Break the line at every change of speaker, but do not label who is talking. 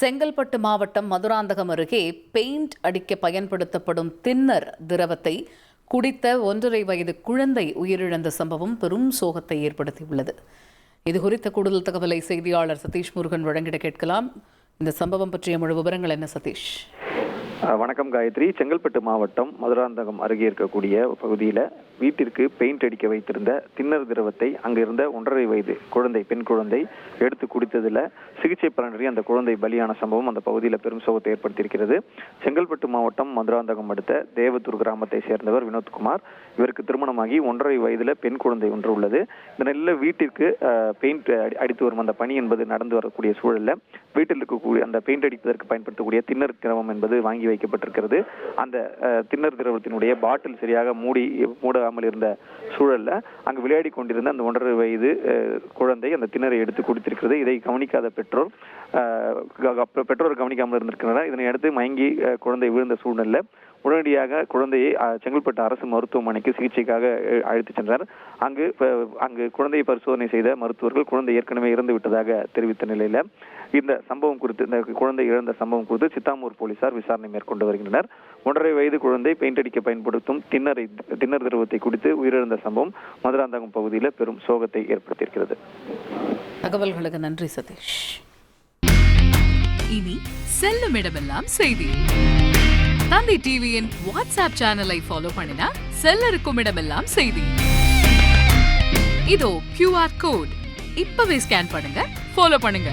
செங்கல்பட்டு மாவட்டம் மதுராந்தகம் அருகே பெயிண்ட் அடிக்க பயன்படுத்தப்படும் தின்னர் திரவத்தை குடித்த 1.5 வயது குழந்தை உயிரிழந்த சம்பவம் பெரும் சோகத்தை ஏற்படுத்தியுள்ளது. இதுகுறித்த கூடுதல் தகவலை செய்தியாளர் சதீஷ் முருகன் வழங்கிட கேட்கலாம். இந்த சம்பவம் பற்றிய முழு விவரங்கள் என்ன சதீஷ்?
வணக்கம் காயத்ரி. செங்கல்பட்டு மாவட்டம் மதுராந்தகம் அருகே இருக்கக்கூடிய பகுதியில் வீட்டிற்கு பெயிண்ட் அடிக்க வைத்திருந்த தின்னர் திரவத்தை அங்கிருந்த 1.5 வயது குழந்தை, பெண் குழந்தை எடுத்து குடித்ததில் சிகிச்சை பலனின்றி அந்த குழந்தை பலியான சம்பவம் அந்த பகுதியில் பெரும் சோகத்தை ஏற்படுத்தியிருக்கிறது. செங்கல்பட்டு மாவட்டம் மதுராந்தகம் அடுத்த தேவத்தூர் கிராமத்தை சேர்ந்தவர் வினோத்குமார். இவருக்கு திருமணமாகி 1.5 வயதுல பெண் குழந்தை ஒன்று உள்ளது. இந்த நிலையில் வீட்டிற்கு பெயிண்ட் அடித்து வரும் அந்த பணி என்பது நடந்து வரக்கூடிய சூழல்ல வீட்டில் இருக்கக்கூடிய அந்த பெயிண்ட் அடிப்பதற்கு பயன்படுத்தக்கூடிய தின்னர் திரவம் என்பது வாங்கி வைக்கப்பட்டிருக்கிறது. அந்த தின்னர் திரவத்தினுடைய பாட்டில் சரியாக மூடாமல் இருந்த சூழல்ல அங்கு விளையாடி கொண்டிருந்த அந்த 1.5 வயது குழந்தை அந்த திண்ணரை எடுத்து குடித்திருக்கிறது. இதை கவனிக்காத பெற்றோர் கவனிக்காமல் இருந்திருக்கிறார். இதனை அடுத்து மயங்கி குழந்தை விழுந்த சூழ்நிலை உடனடியாக குழந்தையை செங்கல்பட்டு அரசு மருத்துவமனைக்கு சிகிச்சைக்காக அழைத்து சென்றார். அங்கு குழந்தையை பரிசோதனை செய்த மருத்துவர்கள் குழந்தை ஏற்கனவே இறந்து விட்டதாக தெரிவித்த நிலையில இந்த சம்பவம் குறித்து, இந்த குழந்தை இழந்த சம்பவம் குறித்து சித்தாமூர் போலீசார் விசாரணை மேற்கொண்டு வருகின்றனர். 1.5 வயது குழந்தை பெயிண்ட் அடிக்க பயன்படுத்தும் தின்னர் திரவத்தை குடித்து உயிரிழந்த சம்பவம் மதுராந்தகம் பகுதியில் பெரும் சோகத்தை ஏற்படுத்தியிருக்கிறது.
தகவல்களுக்கு நன்றி சதீஷ்.
இனி செல்லும் இடமெல்லாம் செய்தி. தந்தி டிவியின் வாட்ஸ்அப் சேனலை ஃபாலோ பண்ணினா செல்லருக்கும் இடமெல்லாம் செய்தி. இதோ QR கோட் இப்பவே ஸ்கேன் பண்ணுங்க, ஃபாலோ பண்ணுங்க.